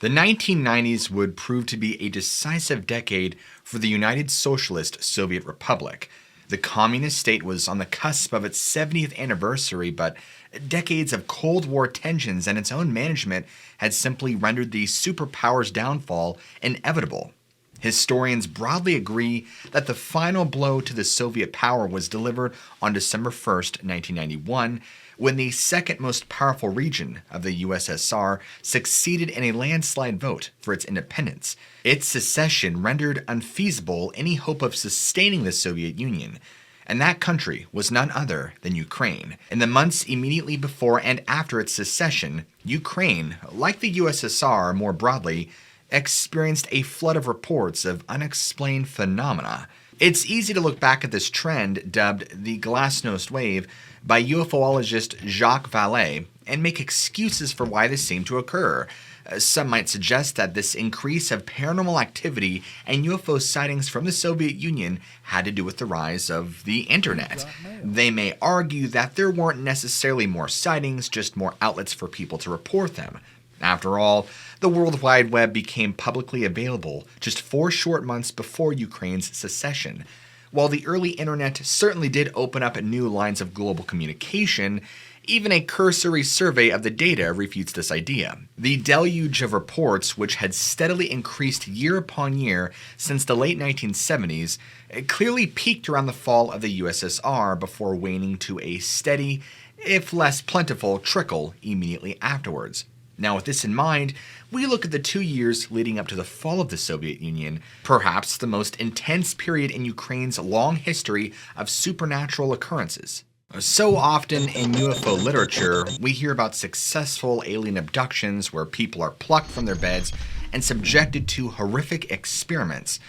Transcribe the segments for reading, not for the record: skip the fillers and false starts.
The 1990s would prove to be a decisive decade for the United Socialist Soviet Republic. The communist state was on the cusp of its 70th anniversary, but decades of Cold War tensions and its own management had simply rendered the superpower's downfall inevitable. Historians broadly agree that the final blow to the Soviet power was delivered on December 1st, 1991, when the second most powerful region of the USSR succeeded in a landslide vote for its independence. Its secession rendered unfeasible any hope of sustaining the Soviet Union, and that country was none other than Ukraine. In the months immediately before and after its secession, Ukraine, like the USSR more broadly, experienced a flood of reports of unexplained phenomena. It's easy to look back at this trend, dubbed the glasnost wave, by UFOologist Jacques Vallée, and make excuses for why this seemed to occur. Some might suggest that this increase of paranormal activity and UFO sightings from the Soviet Union had to do with the rise of the internet. They may argue that there weren't necessarily more sightings, just more outlets for people to report them. After all, the World Wide Web became publicly available just 4 short months before Ukraine's secession. While the early internet certainly did open up new lines of global communication, even a cursory survey of the data refutes this idea. The deluge of reports, which had steadily increased year upon year since the late 1970s, clearly peaked around the fall of the USSR before waning to a steady, if less plentiful, trickle immediately afterwards. Now, with this in mind, we look at the 2 years leading up to the fall of the Soviet Union, perhaps the most intense period in Ukraine's long history of supernatural occurrences. So often in UFO literature, we hear about successful alien abductions where people are plucked from their beds and subjected to horrific experiments.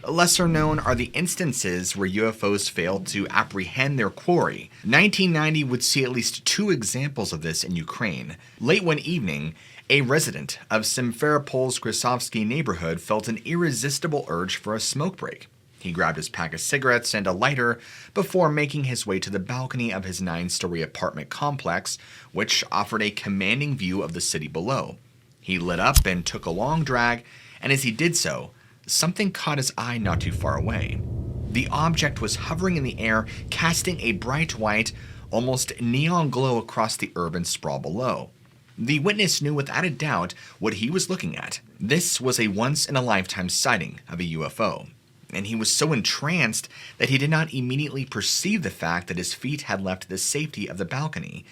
Lesser known are the instances where UFOs failed to apprehend their quarry. 1990 would see at least 2 examples of this in Ukraine. Late one evening, a resident of Simferopol's Krasovsky neighborhood felt an irresistible urge for a smoke break. He grabbed his pack of cigarettes and a lighter before making his way to the balcony of his 9-story apartment complex, which offered a commanding view of the city below. He lit up and took a long drag, and as he did so, something caught his eye not too far away. The object was hovering in the air, casting a bright white, almost neon glow across the urban sprawl below. The witness knew without a doubt what he was looking at. This was a once-in-a-lifetime sighting of a UFO, and he was so entranced that he did not immediately perceive the fact that his feet had left the safety of the balcony.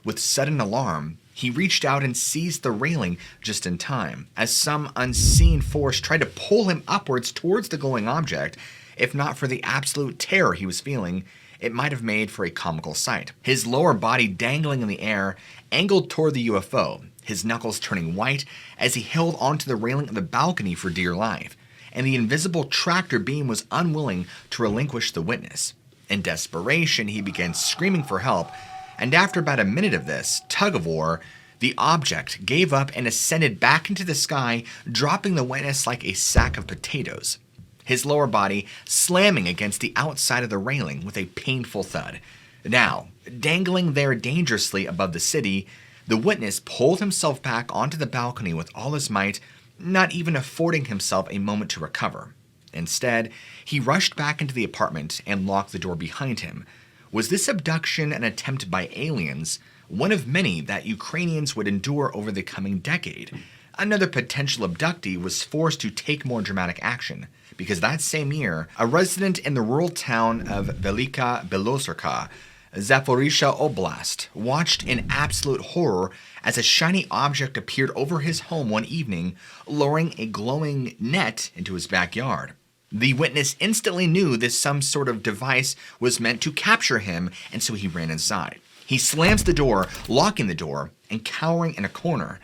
With sudden alarm, he reached out and seized the railing just in time, as some unseen force tried to pull him upwards towards the glowing object. If not for the absolute terror he was feeling, it might have made for a comical sight. His lower body dangling in the air, angled toward the UFO, his knuckles turning white as he held onto the railing of the balcony for dear life, and the invisible tractor beam was unwilling to relinquish the witness. In desperation, he began screaming for help, and after about a minute of this tug-of-war, the object gave up and ascended back into the sky, dropping the witness like a sack of potatoes, his lower body slamming against the outside of the railing with a painful thud. Now, dangling there dangerously above the city, the witness pulled himself back onto the balcony with all his might, not even affording himself a moment to recover. Instead, he rushed back into the apartment and locked the door behind him. Was this abduction an attempt by aliens, one of many that Ukrainians would endure over the coming decade? Another potential abductee was forced to take more dramatic action, because that same year, a resident in the rural town of Velika Belozerka, Zaporizhzhia Oblast, watched in absolute horror as a shiny object appeared over his home one evening, luring a glowing net into his backyard. The witness instantly knew this some sort of device was meant to capture him, and so he ran inside. He slams the door, locking the door, and cowering in a corner.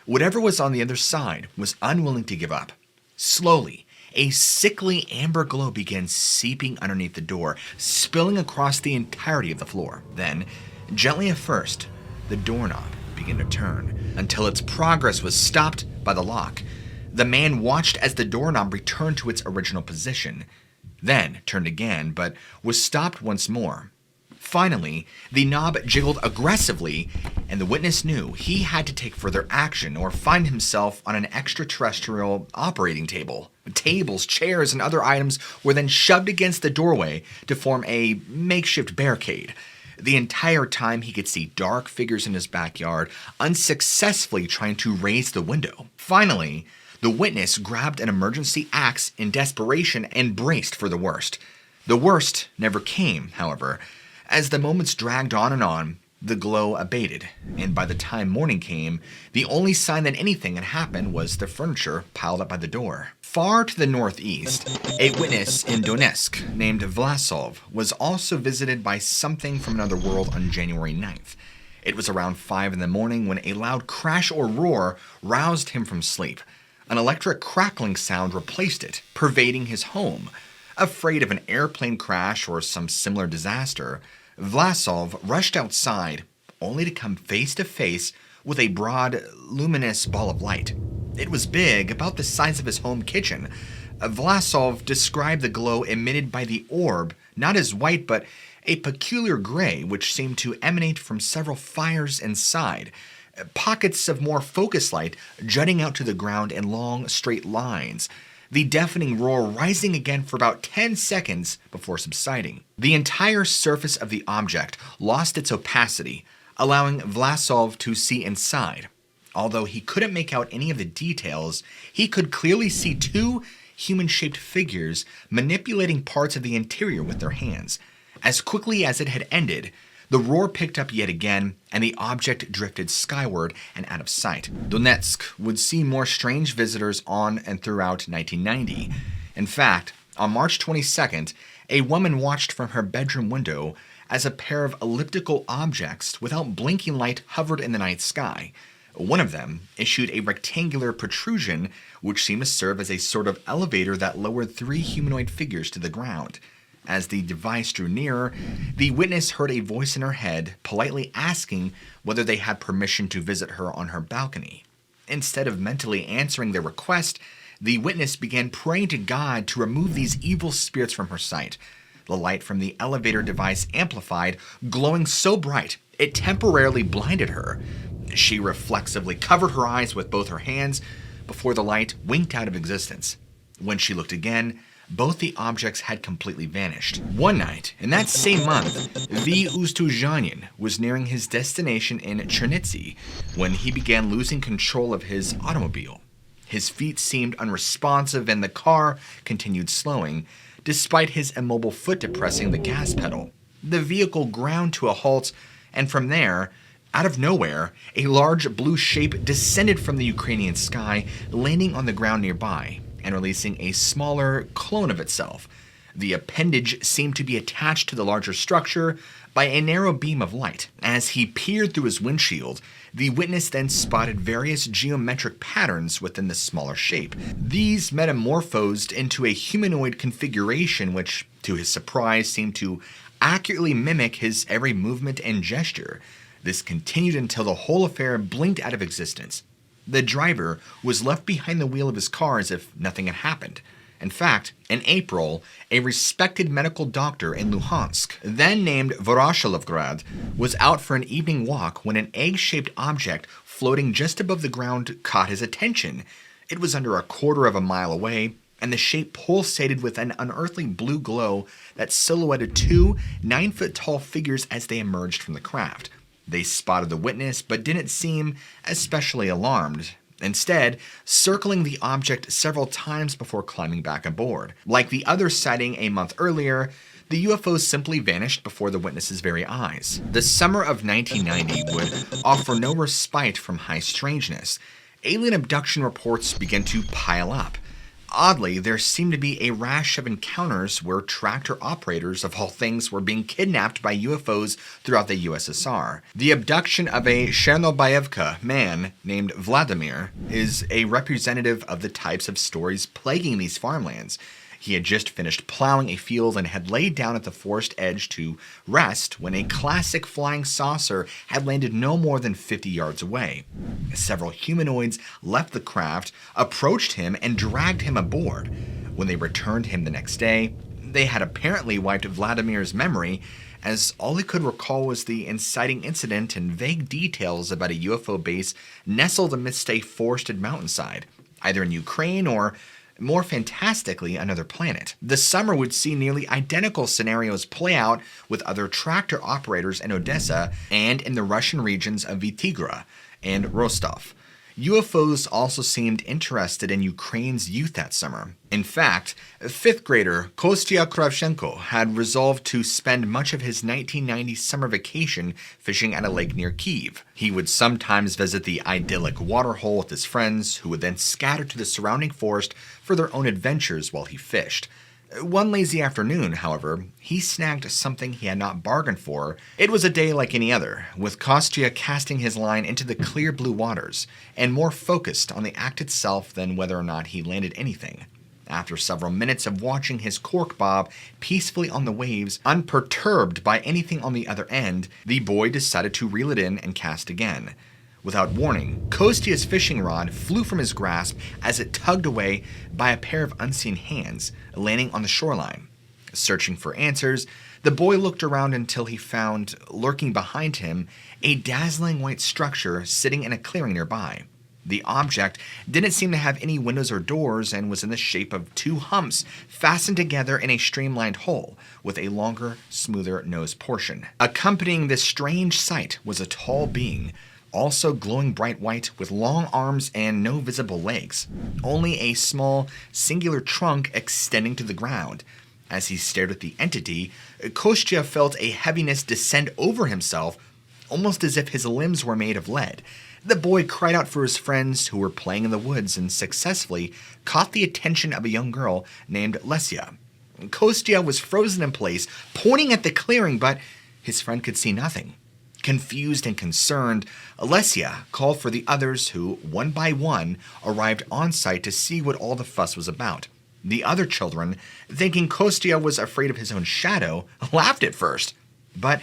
Whatever was on the other side was unwilling to give up. Slowly, a sickly amber glow began seeping underneath the door, spilling across the entirety of the floor. Then, gently at first, the doorknob began to turn, until its progress was stopped by the lock. The man watched as the doorknob returned to its original position, then turned again, but was stopped once more. Finally, the knob jiggled aggressively, and the witness knew he had to take further action or find himself on an extraterrestrial operating table. Tables, chairs, and other items were then shoved against the doorway to form a makeshift barricade. The entire time he could see dark figures in his backyard, unsuccessfully trying to raise the window. Finally, the witness grabbed an emergency axe in desperation and braced for the worst. The worst never came, however. As the moments dragged on, the glow abated, and by the time morning came, the only sign that anything had happened was the furniture piled up by the door. Far to the northeast, a witness in Donetsk named Vlasov was also visited by something from another world on January 9th. It was around 5 in the morning when a loud crash or roar roused him from sleep. An electric crackling sound replaced it, pervading his home. Afraid of an airplane crash or some similar disaster, Vlasov rushed outside, only to come face to face with a broad, luminous ball of light. It was big, about the size of his home kitchen. Vlasov described the glow emitted by the orb not as white, but a peculiar gray, which seemed to emanate from several fires inside. Pockets of more focused light jutting out to the ground in long, straight lines. The deafening roar rising again for about 10 seconds before subsiding. The entire surface of the object lost its opacity, allowing Vlasov to see inside. Although he couldn't make out any of the details, he could clearly see 2 human-shaped figures manipulating parts of the interior with their hands. As quickly as it had ended, the roar picked up yet again, and the object drifted skyward and out of sight. Donetsk would see more strange visitors on and throughout 1990. In fact, on March 22nd, a woman watched from her bedroom window as a pair of elliptical objects without blinking light hovered in the night sky. One of them issued a rectangular protrusion which seemed to serve as a sort of elevator that lowered 3 humanoid figures to the ground. As the device drew nearer, the witness heard a voice in her head politely asking whether they had permission to visit her on her balcony. Instead of mentally answering their request, the witness began praying to God to remove these evil spirits from her sight. The light from the elevator device amplified, glowing so bright it temporarily blinded her. She reflexively covered her eyes with both her hands before the light winked out of existence. When she looked again, both the objects had completely vanished. One night, in that same month, V. Ustuzhanin was nearing his destination in Chernitsy when he began losing control of his automobile. His feet seemed unresponsive and the car continued slowing, despite his immobile foot depressing the gas pedal. The vehicle ground to a halt, and from there, out of nowhere, a large blue shape descended from the Ukrainian sky, landing on the ground nearby and releasing a smaller clone of itself. The appendage seemed to be attached to the larger structure by a narrow beam of light. As he peered through his windshield, the witness then spotted various geometric patterns within the smaller shape. These metamorphosed into a humanoid configuration which, to his surprise, seemed to accurately mimic his every movement and gesture. This continued until the whole affair blinked out of existence. The driver was left behind the wheel of his car as if nothing had happened. In fact, in April, a respected medical doctor in Luhansk, then named Voroshilovgrad, was out for an evening walk when an egg-shaped object floating just above the ground caught his attention. It was under a quarter of a mile away, and the shape pulsated with an unearthly blue glow that silhouetted 2 9-foot-tall figures as they emerged from the craft. They spotted the witness, but didn't seem especially alarmed, instead circling the object several times before climbing back aboard. Like the other sighting a month earlier, the UFO simply vanished before the witness's very eyes. The summer of 1990 would offer no respite from high strangeness. Alien abduction reports began to pile up. Oddly, there seemed to be a rash of encounters where tractor operators of all things were being kidnapped by UFOs throughout the USSR. The abduction of a Chernobyl man named Vladimir is a representative of the types of stories plaguing these farmlands. He had just finished plowing a field and had laid down at the forest edge to rest when a classic flying saucer had landed no more than 50 yards away. Several humanoids left the craft, approached him, and dragged him aboard. When they returned him the next day, they had apparently wiped Vladimir's memory, as all he could recall was the inciting incident and vague details about a UFO base nestled amidst a forested mountainside, either in Ukraine or, more fantastically, another planet. The summer would see nearly identical scenarios play out with other tractor operators in Odessa and in the Russian regions of Vitygra and Rostov. UFOs also seemed interested in Ukraine's youth that summer. In fact, 5th grader Kostya Kravchenko had resolved to spend much of his 1990 summer vacation fishing at a lake near Kyiv. He would sometimes visit the idyllic waterhole with his friends, who would then scatter to the surrounding forest for their own adventures while he fished. One lazy afternoon, however, he snagged something he had not bargained for. It was a day like any other, with Kostya casting his line into the clear blue waters, and more focused on the act itself than whether or not he landed anything. After several minutes of watching his cork bob peacefully on the waves, unperturbed by anything on the other end, the boy decided to reel it in and cast again. Without warning, Kostya's fishing rod flew from his grasp as it tugged away by a pair of unseen hands, landing on the shoreline. Searching for answers, the boy looked around until he found, lurking behind him, a dazzling white structure sitting in a clearing nearby. The object didn't seem to have any windows or doors and was in the shape of two humps fastened together in a streamlined hole, with a longer, smoother nose portion. Accompanying this strange sight was a tall being, also glowing bright white with long arms and no visible legs, only a small, singular trunk extending to the ground. As he stared at the entity, Kostya felt a heaviness descend over himself, almost as if his limbs were made of lead. The boy cried out for his friends who were playing in the woods and successfully caught the attention of a young girl named Lesia. Kostya was frozen in place, pointing at the clearing, but his friend could see nothing. Confused and concerned, Lesia called for the others who, one by one, arrived on site to see what all the fuss was about. The other children, thinking Kostya was afraid of his own shadow, laughed at first, but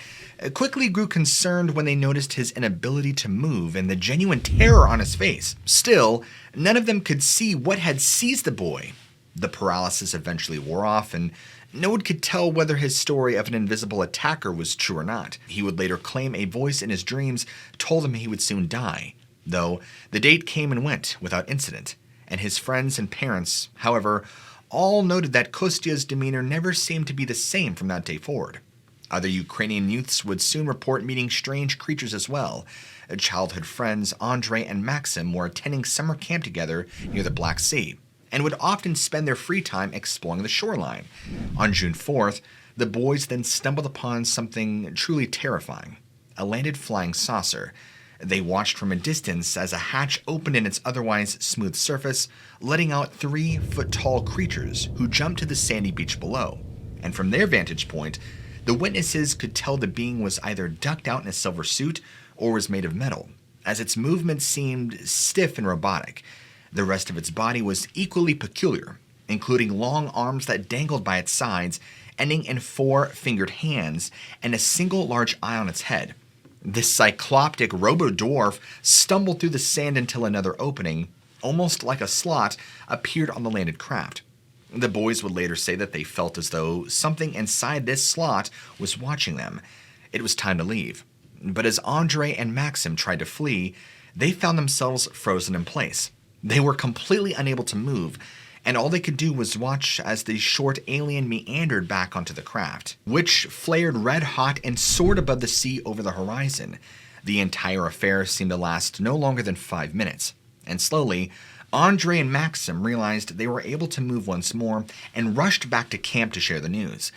quickly grew concerned when they noticed his inability to move and the genuine terror on his face. Still, none of them could see what had seized the boy. The paralysis eventually wore off, and no one could tell whether his story of an invisible attacker was true or not. He would later claim a voice in his dreams told him he would soon die, though the date came and went without incident, and his friends and parents, however, all noted that Kostya's demeanor never seemed to be the same from that day forward. Other Ukrainian youths would soon report meeting strange creatures as well. Childhood friends Andrei and Maxim were attending summer camp together near the Black Sea, and would often spend their free time exploring the shoreline. On June 4th, the boys then stumbled upon something truly terrifying, a landed flying saucer. They watched from a distance as a hatch opened in its otherwise smooth surface, letting out 3-foot-tall creatures who jumped to the sandy beach below. And from their vantage point, the witnesses could tell the being was either ducked out in a silver suit or was made of metal, as its movements seemed stiff and robotic. The rest of its body was equally peculiar, including long arms that dangled by its sides, ending in 4-fingered hands, and a single large eye on its head. This cycloptic robo-dwarf stumbled through the sand until another opening, almost like a slot, appeared on the landed craft. The boys would later say that they felt as though something inside this slot was watching them. It was time to leave. But as Andrei and Maxim tried to flee, they found themselves frozen in place. They were completely unable to move, and all they could do was watch as the short alien meandered back onto the craft, which flared red-hot and soared above the sea over the horizon. The entire affair seemed to last no longer than 5 minutes, and slowly, Andrei and Maxim realized they were able to move once more and rushed back to camp to share the news.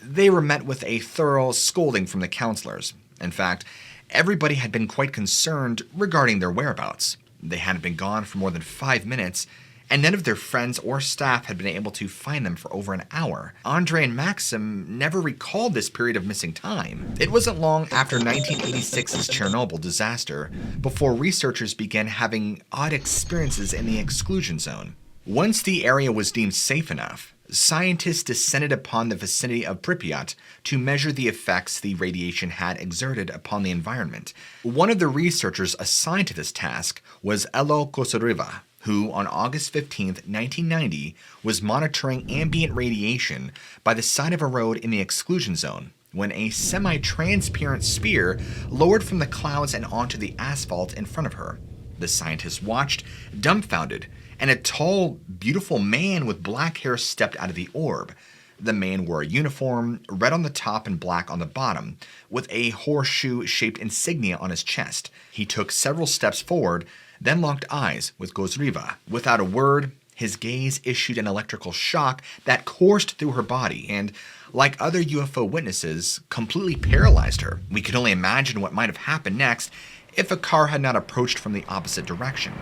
They were met with a thorough scolding from the counselors. In fact, everybody had been quite concerned regarding their whereabouts. They hadn't been gone for more than 5 minutes, and none of their friends or staff had been able to find them for over an hour. Andrei and Maxim never recalled this period of missing time. It wasn't long after 1986's Chernobyl disaster before researchers began having odd experiences in the exclusion zone. Once the area was deemed safe enough, scientists descended upon the vicinity of Pripyat to measure the effects the radiation had exerted upon the environment. One of the researchers assigned to this task was Elo Kosaryva, who on August 15, 1990, was monitoring ambient radiation by the side of a road in the exclusion zone when a semi-transparent sphere lowered from the clouds and onto the asphalt in front of her. The scientist watched, dumbfounded, and a tall, beautiful man with black hair stepped out of the orb. The man wore a uniform, red on the top and black on the bottom, with a horseshoe-shaped insignia on his chest. He took several steps forward, then locked eyes with Gozriva. Without a word, his gaze issued an electrical shock that coursed through her body and, like other UFO witnesses, completely paralyzed her. We could only imagine what might have happened next if a car had not approached from the opposite direction.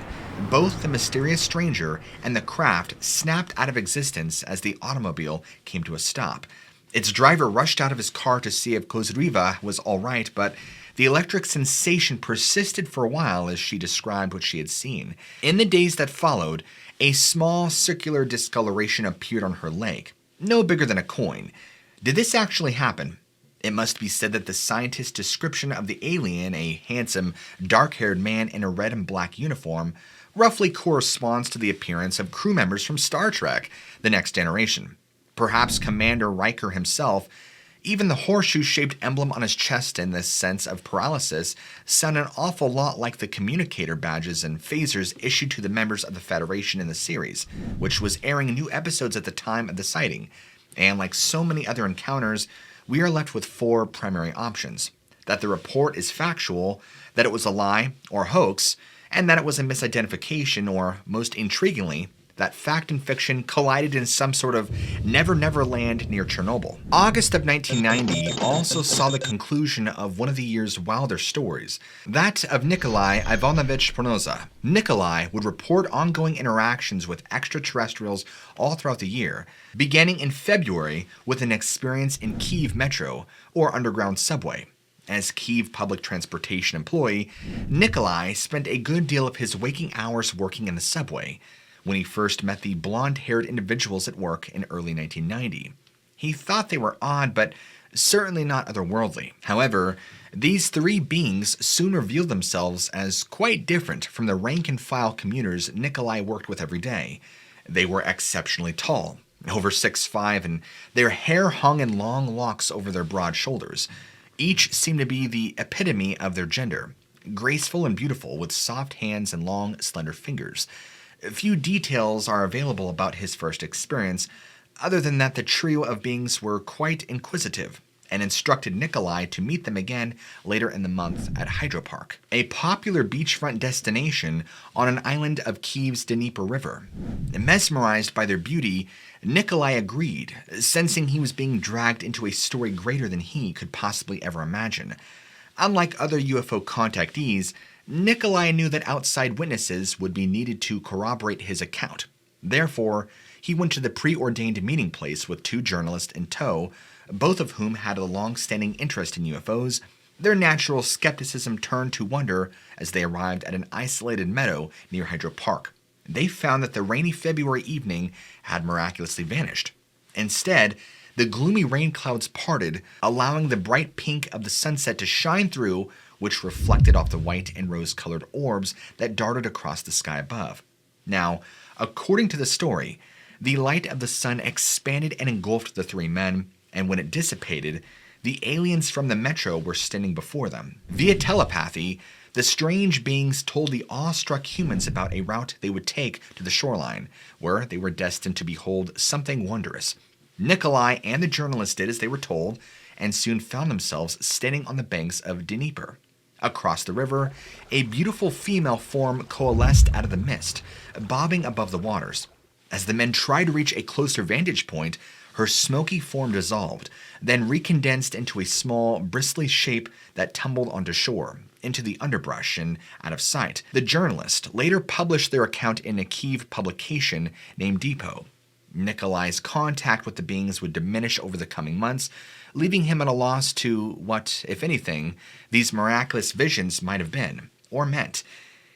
Both the mysterious stranger and the craft snapped out of existence as the automobile came to a stop. Its driver rushed out of his car to see if Kozriva was all right, but the electric sensation persisted for a while as she described what she had seen. In the days that followed, a small circular discoloration appeared on her leg, no bigger than a coin. Did this actually happen? It must be said that the scientist's description of the alien, a handsome, dark-haired man in a red and black uniform, roughly corresponds to the appearance of crew members from Star Trek: The Next Generation. Perhaps Commander Riker himself. Even the horseshoe-shaped emblem on his chest and the sense of paralysis sound an awful lot like the communicator badges and phasers issued to the members of the Federation in the series, which was airing new episodes at the time of the sighting. And like so many other encounters, we are left with four primary options: that the report is factual, that it was a lie or hoax, and that it was a misidentification, or, most intriguingly, that fact and fiction collided in some sort of never-never land near Chernobyl. August of 1990 also saw the conclusion of one of the year's wilder stories, that of Nikolai Ivanovich Pronoza. Nikolai would report ongoing interactions with extraterrestrials all throughout the year, beginning in February with an experience in Kyiv Metro, or underground subway. As Kyiv public transportation employee, Nikolai spent a good deal of his waking hours working in the subway. When he first met the blonde-haired individuals at work in early 1990, he thought they were odd, but certainly not otherworldly. However, these three beings soon revealed themselves as quite different from the rank-and-file commuters Nikolai worked with every day. They were exceptionally tall, over 6'5", and their hair hung in long locks over their broad shoulders. Each seemed to be the epitome of their gender, graceful and beautiful, with soft hands and long, slender fingers. Few details are available about his first experience, other than that the trio of beings were quite inquisitive and instructed Nikolai to meet them again later in the month at Hydro Park, a popular beachfront destination on an island of Kyiv's Dnieper River. Mesmerized by their beauty, Nikolai agreed, sensing he was being dragged into a story greater than he could possibly ever imagine. Unlike other UFO contactees, Nikolai knew that outside witnesses would be needed to corroborate his account. Therefore, he went to the preordained meeting place with two journalists in tow, both of whom had a long-standing interest in UFOs. Their natural skepticism turned to wonder as they arrived at an isolated meadow near Hydro Park. They found that the rainy February evening had miraculously vanished. Instead, the gloomy rain clouds parted, allowing the bright pink of the sunset to shine through, which reflected off the white and rose-colored orbs that darted across the sky above. Now, according to the story, the light of the sun expanded and engulfed the three men, and when it dissipated, the aliens from the metro were standing before them. Via telepathy, the strange beings told the awestruck humans about a route they would take to the shoreline, where they were destined to behold something wondrous. Nikolai and the journalists did as they were told, and soon found themselves standing on the banks of Dnieper. Across the river, a beautiful female form coalesced out of the mist, bobbing above the waters. As the men tried to reach a closer vantage point, her smoky form dissolved, then recondensed into a small, bristly shape that tumbled onto shore, into the underbrush and out of sight. The journalist later published their account in a Kyiv publication named Depot. Nikolai's contact with the beings would diminish over the coming months, leaving him at a loss to what, if anything, these miraculous visions might have been, or meant.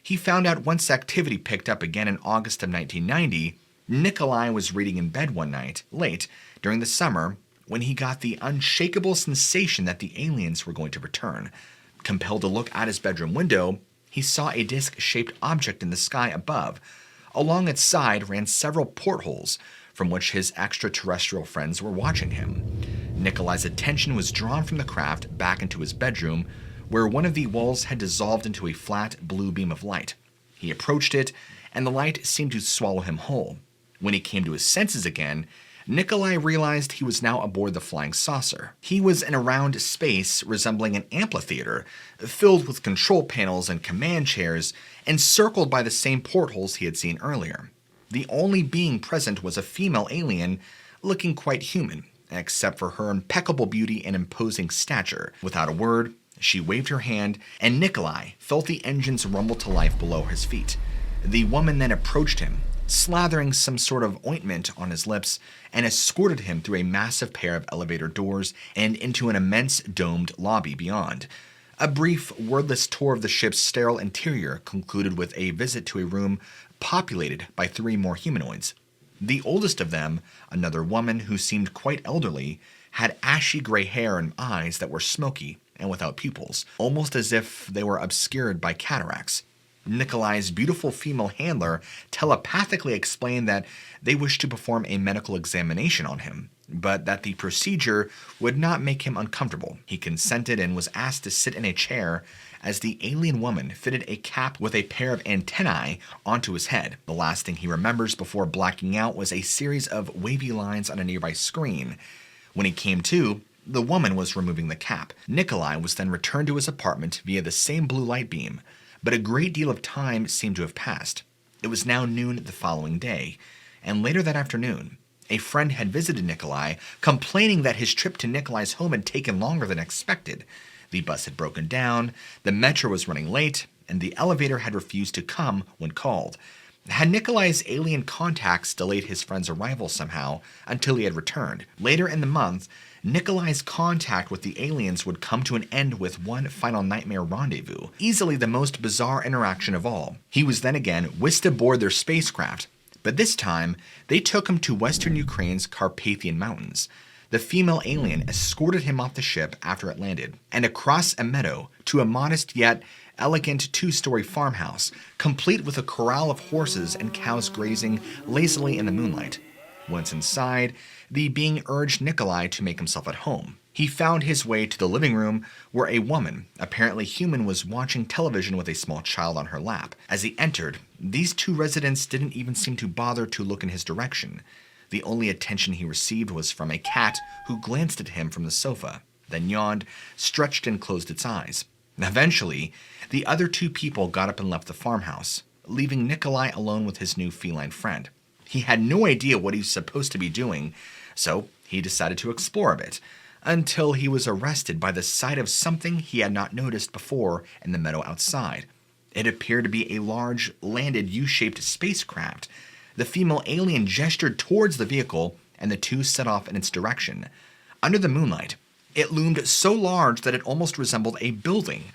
He found out once activity picked up again in August of 1990, Nikolai was reading in bed one night, late, during the summer, when he got the unshakable sensation that the aliens were going to return. Compelled to look out his bedroom window, he saw a disc-shaped object in the sky above. Along its side ran several portholes, from which his extraterrestrial friends were watching him. Nikolai's attention was drawn from the craft back into his bedroom, where one of the walls had dissolved into a flat blue beam of light. He approached it, and the light seemed to swallow him whole. When he came to his senses again, Nikolai realized he was now aboard the flying saucer. He was in a round space resembling an amphitheater, filled with control panels and command chairs, encircled by the same portholes he had seen earlier. The only being present was a female alien, looking quite human, except for her impeccable beauty and imposing stature. Without a word, she waved her hand, and Nikolai felt the engines rumble to life below his feet. The woman then approached him, slathering some sort of ointment on his lips, and escorted him through a massive pair of elevator doors and into an immense domed lobby beyond. A brief, wordless tour of the ship's sterile interior concluded with a visit to a room populated by 3 more humanoids. The oldest of them, another woman who seemed quite elderly, had ashy gray hair and eyes that were smoky and without pupils, almost as if they were obscured by cataracts. Nikolai's beautiful female handler telepathically explained that they wished to perform a medical examination on him, but that the procedure would not make him uncomfortable. He consented and was asked to sit in a chair as the alien woman fitted a cap with a pair of antennae onto his head. The last thing he remembers before blacking out was a series of wavy lines on a nearby screen. When he came to, the woman was removing the cap. Nikolai was then returned to his apartment via the same blue light beam, but a great deal of time seemed to have passed. It was now noon the following day, and later that afternoon, a friend had visited Nikolai, complaining that his trip to Nikolai's home had taken longer than expected. The bus had broken down, the metro was running late, and the elevator had refused to come when called. Had Nikolai's alien contacts delayed his friend's arrival somehow until he had returned? Later in the month, Nikolai's contact with the aliens would come to an end with one final nightmare rendezvous, easily the most bizarre interaction of all. He was then again whisked aboard their spacecraft, but this time they took him to western Ukraine's Carpathian Mountains. The female alien escorted him off the ship after it landed, and across a meadow to a modest yet elegant 2-story farmhouse, complete with a corral of horses and cows grazing lazily in the moonlight. Once inside, the being urged Nikolai to make himself at home. He found his way to the living room, where a woman, apparently human, was watching television with a small child on her lap. As he entered, these 2 residents didn't even seem to bother to look in his direction. The only attention he received was from a cat who glanced at him from the sofa, then yawned, stretched and closed its eyes. Eventually, the other 2 people got up and left the farmhouse, leaving Nikolai alone with his new feline friend. He had no idea what he was supposed to be doing, so he decided to explore a bit, until he was arrested by the sight of something he had not noticed before in the meadow outside. It appeared to be a large, landed U-shaped spacecraft. The female alien gestured towards the vehicle, and the 2 set off in its direction. Under the moonlight, it loomed so large that it almost resembled a building.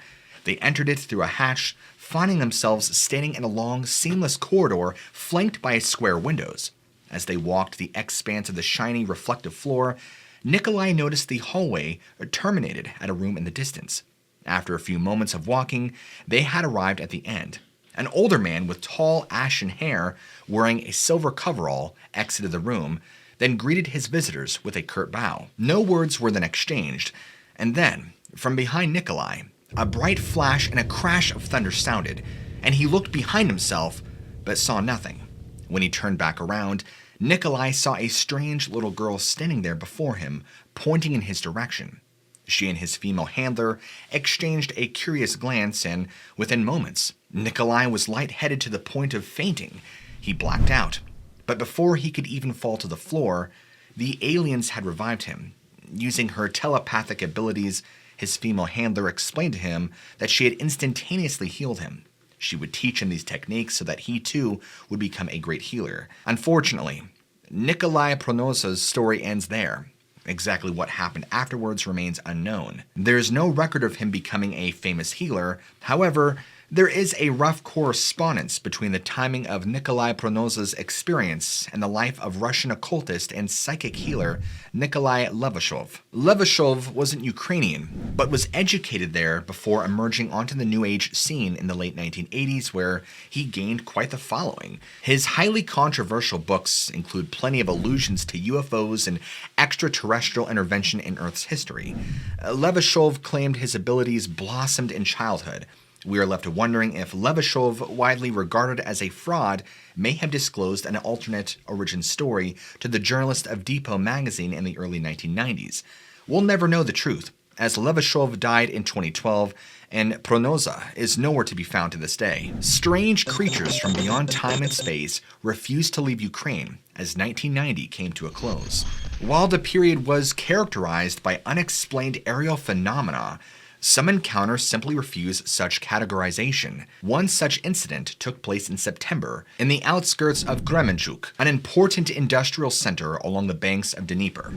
They entered it through a hatch, finding themselves standing in a long, seamless corridor flanked by square windows. As they walked the expanse of the shiny, reflective floor, Nikolai noticed the hallway terminated at a room in the distance. After a few moments of walking, they had arrived at the end. An older man with tall, ashen hair, wearing a silver coverall, exited the room, then greeted his visitors with a curt bow. No words were then exchanged, and then, from behind Nikolai, a bright flash and a crash of thunder sounded, and he looked behind himself, but saw nothing. When he turned back around, Nikolai saw a strange little girl standing there before him, pointing in his direction. She and his female handler exchanged a curious glance, and within moments, Nikolai was lightheaded to the point of fainting. He blacked out, but before he could even fall to the floor, the aliens had revived him. Using her telepathic abilities, his female handler explained to him that she had instantaneously healed him. She would teach him these techniques so that he too would become a great healer. Unfortunately, Nikolai Pronosa's story ends there. Exactly what happened afterwards remains unknown. There is no record of him becoming a famous healer. However, There is a rough correspondence between the timing of Nikolai Pronoza's experience and the life of Russian occultist and psychic healer Nikolai Levashov. Levashov wasn't Ukrainian, but was educated there before emerging onto the New Age scene in the late 1980s, where he gained quite the following. His highly controversial books include plenty of allusions to UFOs and extraterrestrial intervention in Earth's history. Levashov claimed his abilities blossomed in childhood. We are left wondering if Levashov, widely regarded as a fraud, may have disclosed an alternate origin story to the journalist of Depot magazine in the early 1990s. We'll never know the truth, as Levashov died in 2012, and Pronoza is nowhere to be found to this day. Strange creatures from beyond time and space refused to leave Ukraine as 1990 came to a close. While the period was characterized by unexplained aerial phenomena, some encounters simply refuse such categorization. One such incident took place in September in the outskirts of Kremenchuk, an important industrial center along the banks of Dnieper.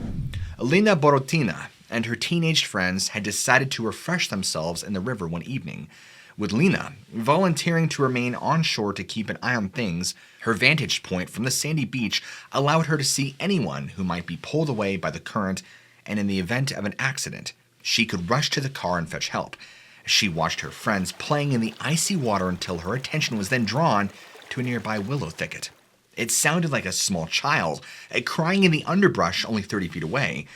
Lina Borotina and her teenage friends had decided to refresh themselves in the river one evening. With Lina volunteering to remain on shore to keep an eye on things, her vantage point from the sandy beach allowed her to see anyone who might be pulled away by the current, and in the event of an accident, she could rush to the car and fetch help. She watched her friends playing in the icy water until her attention was then drawn to a nearby willow thicket. It sounded like a small child, crying in the underbrush only 30 feet away.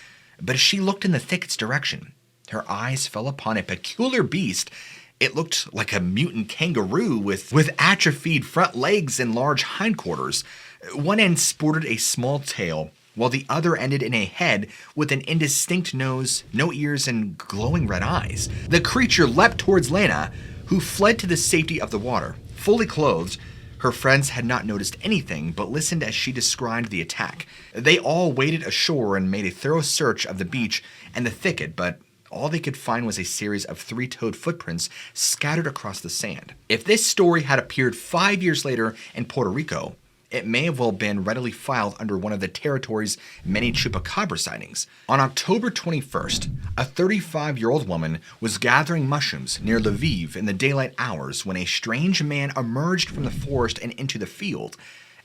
But as she looked in the thicket's direction, her eyes fell upon a peculiar beast. It looked like a mutant kangaroo with atrophied front legs and large hindquarters. One end sported a small tail, while the other ended in a head with an indistinct nose, no ears, and glowing red eyes. The creature leapt towards Lena, who fled to the safety of the water. Fully clothed, her friends had not noticed anything, but listened as she described the attack. They all waded ashore and made a thorough search of the beach and the thicket, but all they could find was a series of three-toed footprints scattered across the sand. If this story had appeared 5 years later in Puerto Rico, it may have well been readily filed under one of the territory's many Chupacabra sightings. On October 21st, a 35-year-old woman was gathering mushrooms near Lviv in the daylight hours when a strange man emerged from the forest and into the field.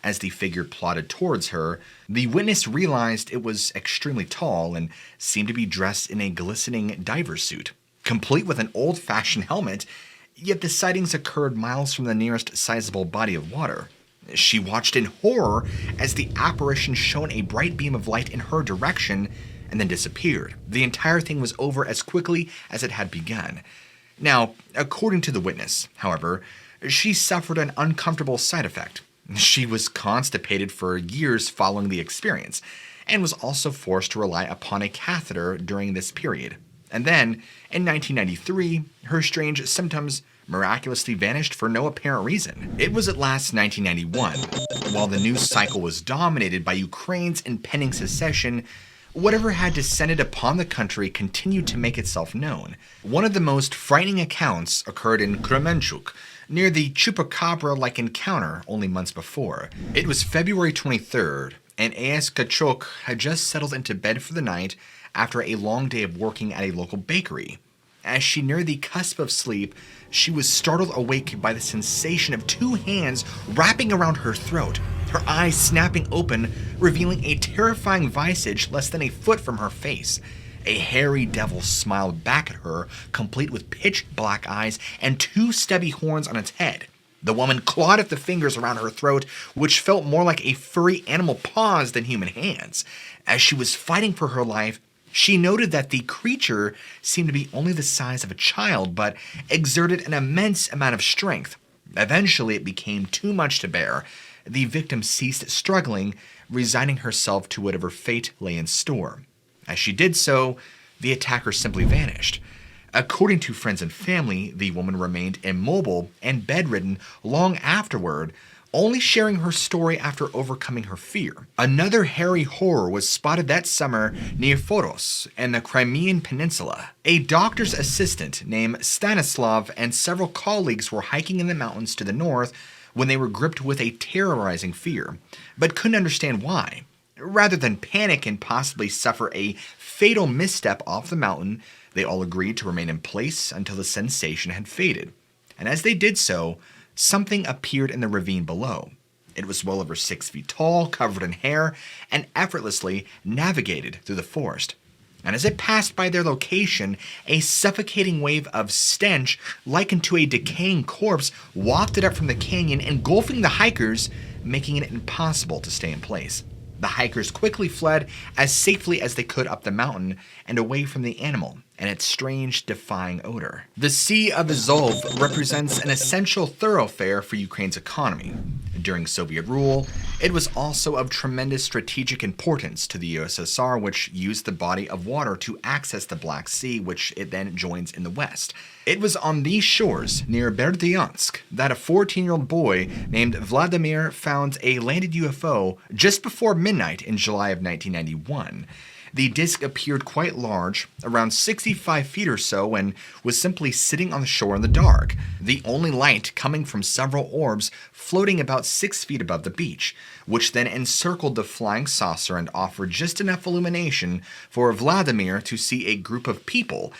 As the figure plodded towards her, the witness realized it was extremely tall and seemed to be dressed in a glistening diver suit, complete with an old-fashioned helmet, yet the sightings occurred miles from the nearest sizable body of water. She watched in horror as the apparition shone a bright beam of light in her direction and then disappeared. The entire thing was over as quickly as it had begun. Now, according to the witness, however, she suffered an uncomfortable side effect. She was constipated for years following the experience and was also forced to rely upon a catheter during this period. And then, in 1993, her strange symptoms miraculously vanished for no apparent reason. It was at last 1991. While the news cycle was dominated by Ukraine's impending secession, whatever had descended upon the country continued to make itself known. One of the most frightening accounts occurred in Kremenchuk, near the Chupacabra-like encounter only months before. It was February 23rd, and A.S. Kachuk had just settled into bed for the night after a long day of working at a local bakery. As she neared the cusp of sleep, she was startled awake by the sensation of two hands wrapping around her throat, her eyes snapping open, revealing a terrifying visage less than a foot from her face. A hairy devil smiled back at her, complete with pitch black eyes and two stubby horns on its head. The woman clawed at the fingers around her throat, which felt more like a furry animal paws than human hands. As she was fighting for her life, she noted that the creature seemed to be only the size of a child, but exerted an immense amount of strength. Eventually, it became too much to bear. The victim ceased struggling, resigning herself to whatever fate lay in store. As she did so, the attacker simply vanished. According to friends and family, the woman remained immobile and bedridden long afterward, only sharing her story after overcoming her fear. Another hairy horror was spotted that summer near Foros and the Crimean Peninsula. A doctor's assistant named Stanislav and several colleagues were hiking in the mountains to the north when they were gripped with a terrorizing fear, but couldn't understand why. Rather than panic and possibly suffer a fatal misstep off the mountain, they all agreed to remain in place until the sensation had faded. and as they did so, something appeared in the ravine below. It was well over 6 feet tall, covered in hair, and effortlessly navigated through the forest. And as it passed by their location, a suffocating wave of stench, likened to a decaying corpse, wafted up from the canyon, engulfing the hikers, making it impossible to stay in place. The hikers quickly fled as safely as they could up the mountain and away from the animal and its strange, defying odor. The Sea of Azov represents an essential thoroughfare for Ukraine's economy. During Soviet rule, it was also of tremendous strategic importance to the USSR, which used the body of water to access the Black Sea, which it then joins in the west. It was on these shores, near Berdyansk, that a 14-year-old boy named Vladimir found a landed UFO just before midnight in July of 1991. The disc appeared quite large, around 65 feet or so, and was simply sitting on the shore in the dark, the only light coming from several orbs floating about 6 feet above the beach, which then encircled the flying saucer and offered just enough illumination for Vladimir to see a group of people.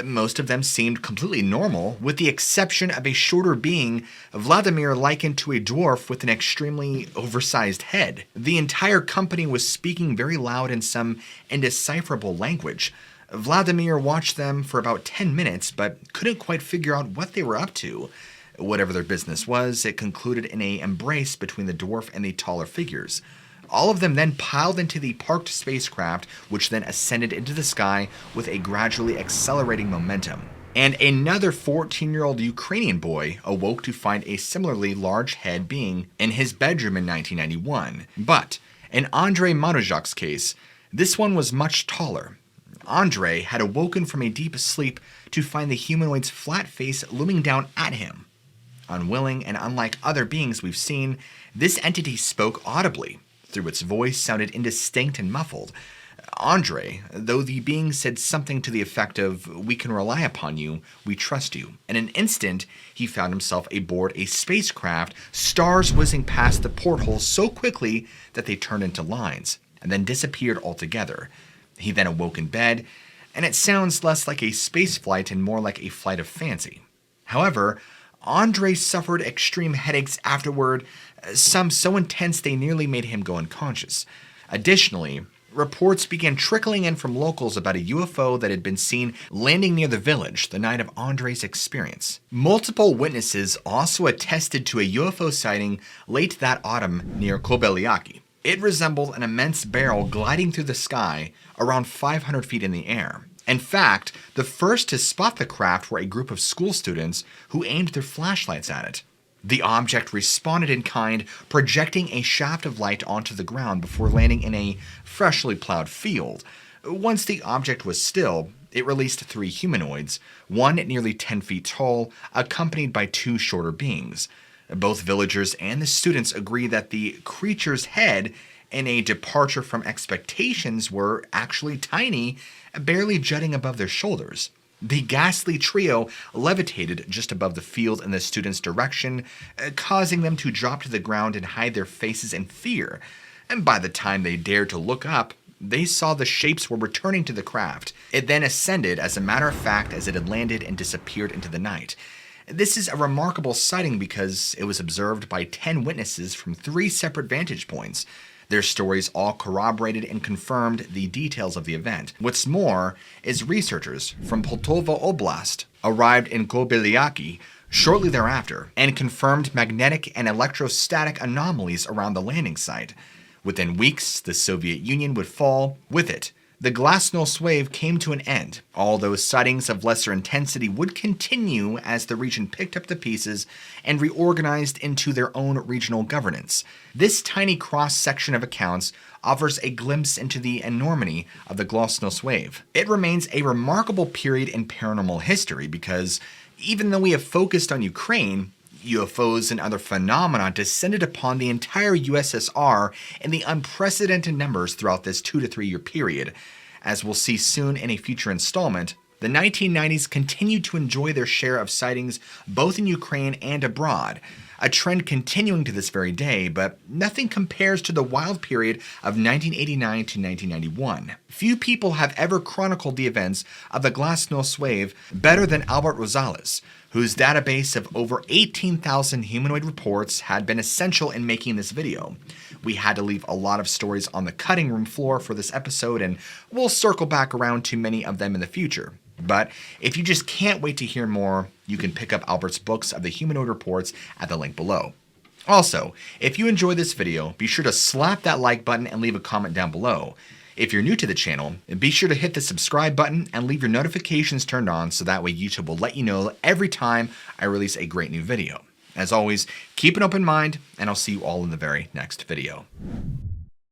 Most of them seemed completely normal, with the exception of a shorter being, Vladimir likened to a dwarf with an extremely oversized head. The entire company was speaking very loud in some indecipherable language. Vladimir watched them for about 10 minutes, but couldn't quite figure out what they were up to. Whatever their business was, it concluded in an embrace between the dwarf and the taller figures. All of them then piled into the parked spacecraft, which then ascended into the sky with a gradually accelerating momentum. And another 14-year-old Ukrainian boy awoke to find a similarly large head being in his bedroom in 1991. But in Andrei Maruzhak's case, this one was much taller. Andrei had awoken from a deep sleep to find the humanoid's flat face looming down at him. Unwilling and unlike other beings we've seen, this entity spoke audibly. Through its voice sounded indistinct and muffled. Andrei, though the being said something to the effect of, "We can rely upon you, we trust you." In an instant, he found himself aboard a spacecraft, stars whizzing past the porthole so quickly that they turned into lines, and then disappeared altogether. He then awoke in bed, and it sounds less like a space flight and more like a flight of fancy. However, Andrei suffered extreme headaches afterward, some so intense they nearly made him go unconscious. Additionally, reports began trickling in from locals about a UFO that had been seen landing near the village the night of Andrei's experience. Multiple witnesses also attested to a UFO sighting late that autumn near Kobeliaki. It resembled an immense barrel gliding through the sky around 500 feet in the air. In fact, the first to spot the craft were a group of school students who aimed their flashlights at it. The object responded in kind, projecting a shaft of light onto the ground before landing in a freshly plowed field. Once the object was still, it released 3 humanoids, one nearly 10 feet tall, accompanied by 2 shorter beings. Both villagers and the students agree that the creature's head, in a departure from expectations, were actually tiny, barely jutting above their shoulders. The ghastly trio levitated just above the field in the students' direction, causing them to drop to the ground and hide their faces in fear. And by the time they dared to look up, they saw the shapes were returning to the craft. It then ascended, as a matter of fact, as it had landed and disappeared into the night. This is a remarkable sighting because it was observed by 10 witnesses from 3 separate vantage points. Their stories all corroborated and confirmed the details of the event. What's more is researchers from Poltava Oblast arrived in Kobeliaki shortly thereafter and confirmed magnetic and electrostatic anomalies around the landing site. Within weeks, the Soviet Union would fall. With it, the glasnost wave came to an end. All those sightings of lesser intensity would continue as the region picked up the pieces and reorganized into their own regional governance. This tiny cross-section of accounts offers a glimpse into the enormity of the glasnost wave. It remains a remarkable period in paranormal history because even though we have focused on Ukraine, UFOs and other phenomena descended upon the entire USSR in the unprecedented numbers throughout this 2 to 3 year period. As we'll see soon in a future installment, the 1990s continued to enjoy their share of sightings both in Ukraine and abroad. a trend continuing to this very day, but nothing compares to the wild period of 1989 to 1991. Few people have ever chronicled the events of the glasnost wave better than Albert Rosales, whose database of over 18,000 humanoid reports had been essential in making this video. We had to leave a lot of stories on the cutting room floor for this episode, and we'll circle back around to many of them in the future. But if you just can't wait to hear more, you can pick up Albert's books of the humanoid reports at the link below. Also, if you enjoyed this video, be sure to slap that like button and leave a comment down below. If you're new to the channel, be sure to hit the subscribe button and leave your notifications turned on so that way YouTube will let you know every time I release a great new video. As always, keep an open mind, and I'll see you all in the very next video.